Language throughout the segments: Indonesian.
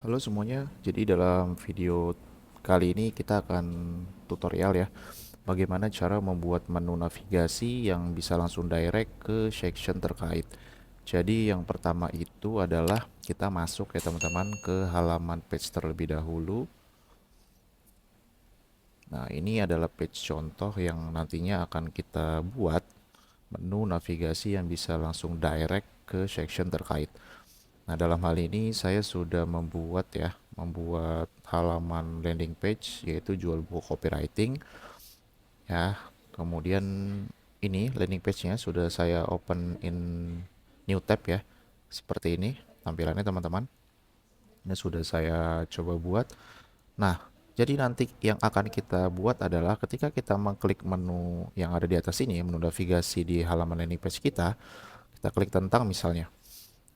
Halo semuanya, jadi dalam video kali ini kita akan tutorial ya, bagaimana cara membuat menu navigasi yang bisa langsung direct ke section terkait. Jadi yang pertama itu adalah kita masuk ya teman-teman ke halaman page terlebih dahulu. Nah ini adalah page contoh yang nantinya akan kita buat menu navigasi yang bisa langsung direct ke section terkait. Nah, dalam hal ini saya sudah membuat halaman landing page yaitu jual buku copywriting ya. Kemudian ini landing page-nya sudah saya open in new tab ya. Seperti ini tampilannya teman-teman. Ini sudah saya coba buat. Nah, jadi nanti yang akan kita buat adalah ketika kita mengklik menu yang ada di atas ini, menu navigasi di halaman landing page kita klik tentang misalnya.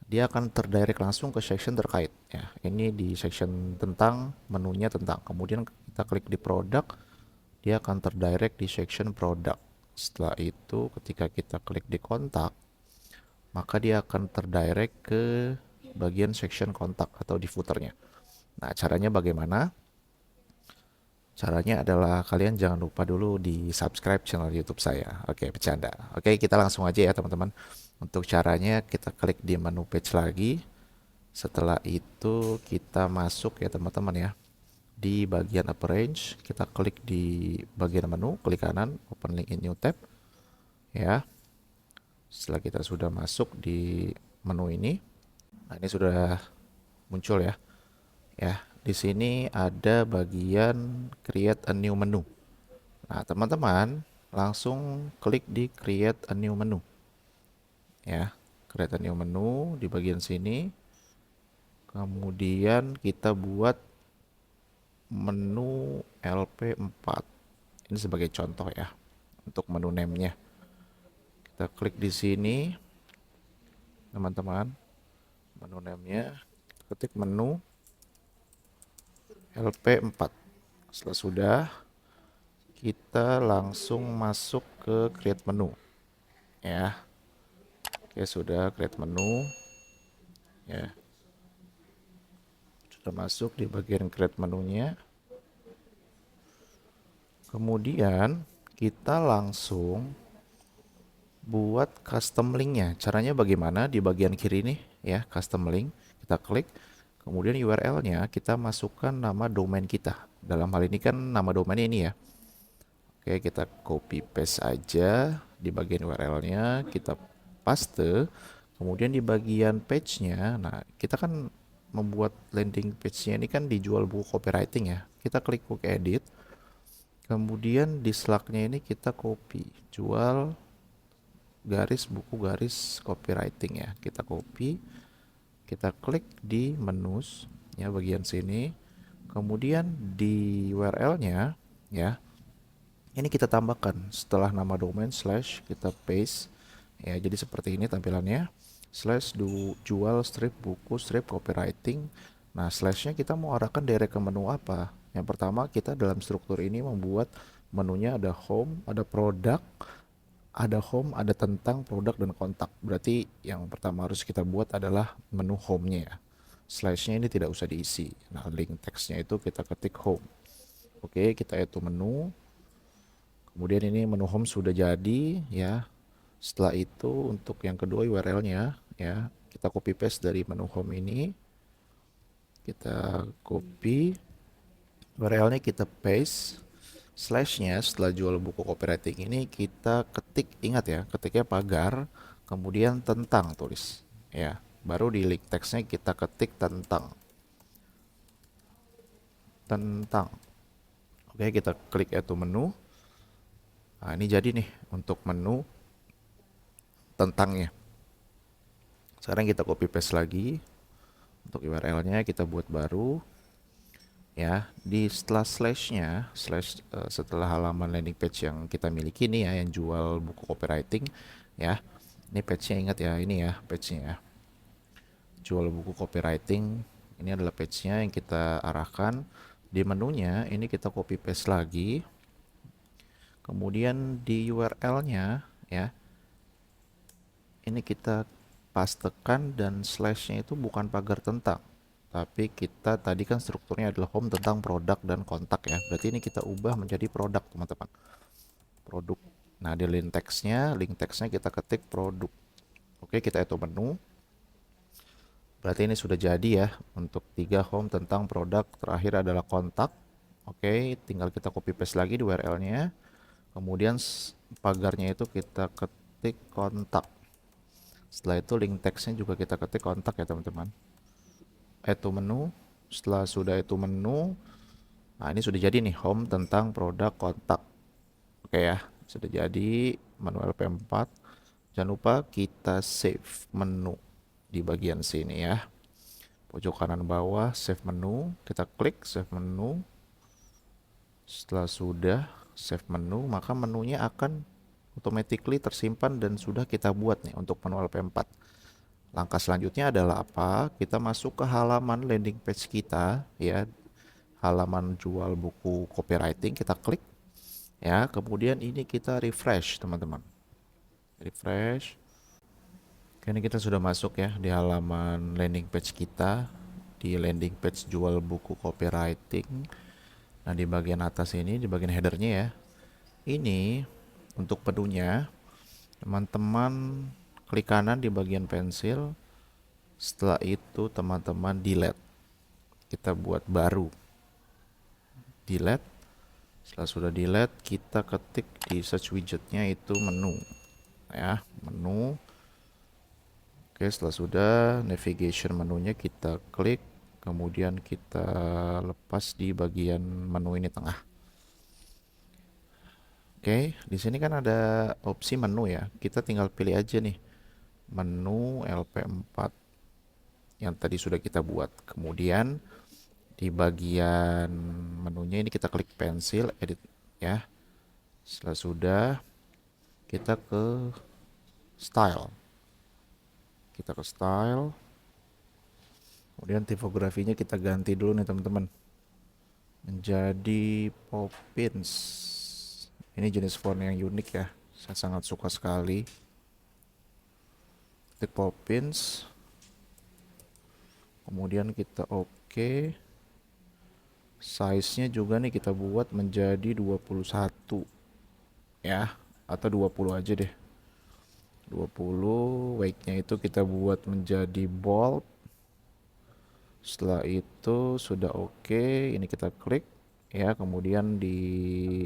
Dia akan terdirect langsung ke section terkait ya. Ini di section tentang, menunya tentang. Kemudian kita klik di produk, dia akan terdirect di section produk. Setelah itu ketika kita klik di kontak, maka dia akan terdirect ke bagian section kontak atau di footernya. Nah, caranya bagaimana? Caranya adalah kalian jangan lupa dulu di subscribe channel YouTube saya. Oke, bercanda. Oke, kita langsung aja ya teman-teman. Untuk caranya kita klik di menu page lagi. Setelah itu kita masuk ya teman-teman ya. Di bagian upper range, kita klik di bagian menu, klik kanan, open link in new tab. Ya. Setelah kita sudah masuk di menu ini, nah ini sudah muncul ya. Ya, di sini ada bagian create a new menu. Nah, teman-teman langsung klik di create a new menu. Ya, create a new menu di bagian sini. Kemudian kita buat menu LP4. Ini sebagai contoh ya untuk menu name-nya. Kita klik di sini, teman-teman. Menu name-nya, ketik menu LP4. Setelah sudah, kita langsung masuk ke create menu. Ya. Oke, sudah create menu. Ya. Sudah masuk di bagian create menunya. Kemudian kita langsung buat custom linknya. Caranya bagaimana? Di bagian kiri nih ya, custom link. Kita klik. Kemudian URL-nya kita masukkan nama domain kita. Dalam hal ini kan nama domainnya ini ya. Oke, kita copy paste aja di bagian URL-nya, kita paste. Kemudian di bagian page-nya, nah kita kan membuat landing page-nya ini kan dijual buku copywriting ya. Kita klik book edit. Kemudian di slug-nya ini kita copy, jual garis buku garis copywriting ya. Kita copy, kita klik di menus ya bagian sini. Kemudian di URL-nya ya. Ini kita tambahkan setelah nama domain slash kita paste ya. Jadi seperti ini tampilannya. Slash jual strip buku strip copywriting. Nah, slashnya kita mau arahkan direct ke menu apa? Yang pertama kita dalam struktur ini membuat menunya ada home, ada produk, ada home, ada tentang, produk, dan kontak. Berarti yang pertama harus kita buat adalah menu home-nya ya. Slashnya ini tidak usah diisi. Nah, link teksnya itu kita ketik home. Oke, kita itu menu. Kemudian ini menu home sudah jadi ya. Setelah itu untuk yang kedua URL-nya ya, kita copy paste dari menu home ini. Kita copy URL-nya, kita paste. Slashnya setelah jual buku copywriting ini kita ketik, ingat ya, ketiknya pagar, kemudian tentang tulis ya. Baru di link teksnya kita ketik tentang. Oke, kita klik add to menu. Nah, ini jadi nih untuk menu tentangnya. Sekarang kita copy paste lagi. Untuk URL-nya kita buat baru. Ya, di setelah slashnya, setelah halaman landing page yang kita miliki nih ya, yang jual buku copywriting ya. Ini page-nya, ingat ya, ini ya page-nya ya. Jual buku copywriting. Ini adalah page-nya yang kita arahkan. Di menunya ini kita copy paste lagi. Kemudian di URL-nya ya, ini kita pastekan dan slashnya itu bukan pagar tentang, Tapi kita tadi kan strukturnya adalah home tentang produk dan kontak ya. Berarti ini kita ubah menjadi produk, teman-teman. Produk. Nah, di link text-nya kita ketik produk. Oke, kita itu menu. Berarti ini sudah jadi ya untuk 3 home tentang produk, terakhir adalah kontak. Oke, tinggal kita copy paste lagi di URL-nya. Kemudian pagarnya itu kita ketik kontak. Setelah itu link text-nya juga kita ketik kontak ya teman-teman. Itu menu. Setelah sudah itu menu, nah ini sudah jadi nih home tentang produk kontak. Oke ya, sudah jadi menu LP4. Jangan lupa kita save menu di bagian sini ya. Pojok kanan bawah save menu, kita klik save menu. Setelah sudah save menu, maka menunya akan automatically tersimpan dan sudah kita buat nih untuk menu LP4. Langkah selanjutnya adalah apa? Kita masuk ke halaman landing page kita ya. Halaman jual buku copywriting, kita klik ya. Kemudian ini kita refresh, teman-teman. Refresh. Oke, ini kita sudah masuk ya di halaman landing page kita, di landing page jual buku copywriting. Nah, di bagian atas ini, di bagian headernya ya, ini untuk menunya, teman-teman klik kanan di bagian pensil. Setelah itu teman-teman delete. Kita buat baru. Delete. Setelah sudah delete, kita ketik di search widgetnya itu menu. Ya, menu. Oke, setelah sudah navigation menunya kita klik, kemudian kita lepas di bagian menu ini tengah. Oke, di sini kan ada opsi menu ya. Kita tinggal pilih aja nih menu LP4 yang tadi sudah kita buat. Kemudian di bagian menunya ini kita klik pensil edit ya. Setelah sudah kita ke style. Kita ke style. Kemudian tipografinya kita ganti dulu nih teman-teman. Menjadi Poppins. Ini jenis font yang unik ya. Saya sangat suka sekali. Ketik Poppins. Kemudian kita oke. Size-nya juga nih kita buat menjadi 21 ya, atau 20 aja deh. 20, weight-nya itu kita buat menjadi bold. Setelah itu sudah oke, ini kita klik ya, kemudian di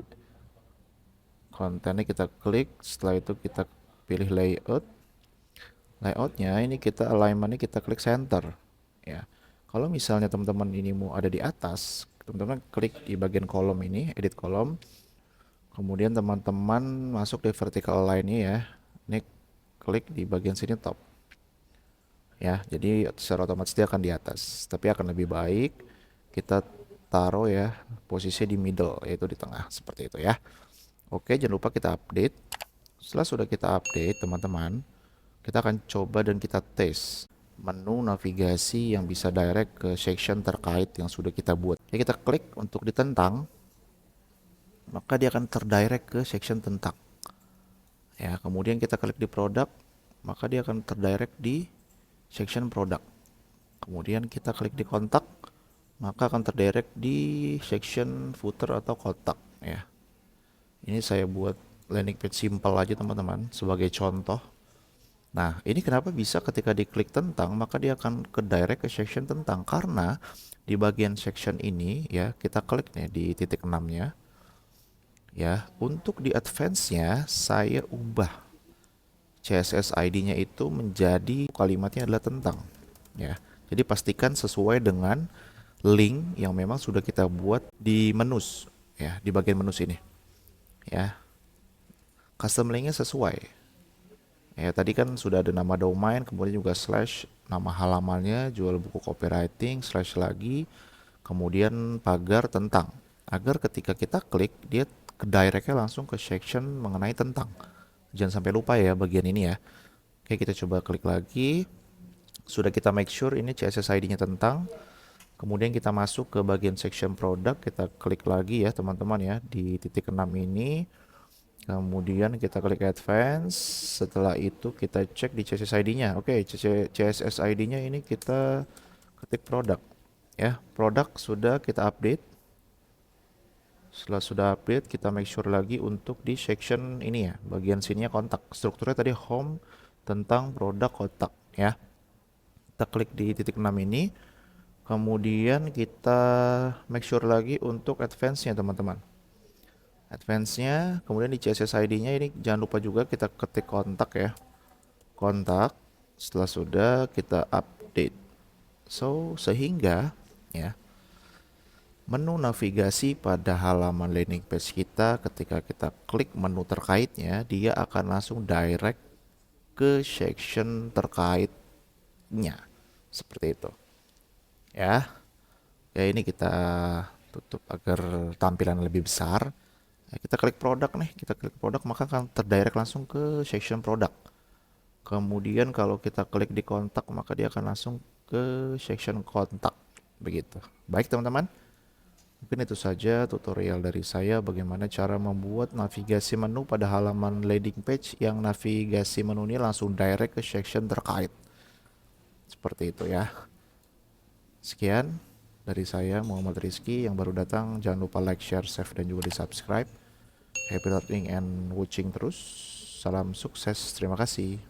kontennya kita klik. Setelah itu kita pilih layout. Layoutnya ini kita alignmentnya kita klik center ya. Kalau misalnya teman-teman ini mau ada di atas, teman-teman klik di bagian kolom ini, edit kolom. Kemudian teman-teman masuk di vertical align-nya ya. Ini klik di bagian sini top. Ya, jadi secara otomatis dia akan di atas. Tapi akan lebih baik kita taruh ya posisi di middle, yaitu di tengah seperti itu ya. Oke, jangan lupa kita update. Setelah sudah kita update, teman-teman, kita akan coba dan kita tes menu navigasi yang bisa direct ke section terkait yang sudah kita buat. Ya, kita klik untuk ditentang, maka dia akan terdirect ke section tentang. Ya, kemudian kita klik di produk, maka dia akan terdirect di section produk. Kemudian kita klik di kontak, maka akan terdirect di section footer atau kontak ya. Ini saya buat landing page simple aja teman-teman sebagai contoh. Nah, ini kenapa bisa ketika diklik tentang, maka dia akan ke direct ke section tentang, karena di bagian section ini ya, kita klik nih di titik 6-nya. Ya, untuk di advance-nya saya ubah CSS ID-nya itu menjadi kalimatnya adalah tentang ya. Jadi pastikan sesuai dengan link yang memang sudah kita buat di menus ya, di bagian menus ini. Ya. Custom link-nya sesuai. Ya, tadi kan sudah ada nama domain, kemudian juga slash nama halamannya, jual buku copywriting, slash lagi, kemudian pagar tentang. Agar ketika kita klik, dia ke direct-nya langsung ke section mengenai tentang. Jangan sampai lupa ya bagian ini ya. Oke, kita coba klik lagi. Sudah kita make sure ini CSS ID-nya tentang. Kemudian kita masuk ke bagian section produk, kita klik lagi ya teman-teman ya di titik 6 ini. Kemudian kita klik advance. Setelah itu kita cek di CSS ID-nya. Oke, CSS ID-nya ini kita ketik produk. Ya, produk sudah kita update. Setelah sudah update, kita make sure lagi untuk di section ini ya, bagian sininya kontak. Strukturnya tadi home tentang produk kontak ya. Kita klik di titik 6 ini, kemudian kita make sure lagi untuk advance-nya teman-teman. Advance-nya, kemudian di CSS ID-nya ini jangan lupa juga kita ketik kontak ya. Kontak, setelah sudah kita update. So, sehingga ya menu navigasi pada halaman landing page kita ketika kita klik menu terkaitnya, dia akan langsung direct ke section terkaitnya. Seperti itu. Ya. Ya ini kita tutup agar tampilan lebih besar. Ya, kita klik produk nih, kita klik produk maka akan terdirect langsung ke section produk. Kemudian kalau kita klik di kontak maka dia akan langsung ke section kontak. Begitu. Baik teman-teman. Mungkin itu saja tutorial dari saya bagaimana cara membuat navigasi menu pada halaman landing page yang navigasi menu ini langsung direct ke section terkait. Seperti itu ya. Sekian dari saya Muhammad Rizky yang baru datang. Jangan lupa like, share, save dan juga di subscribe. Happy learning and watching terus. Salam sukses. Terima kasih.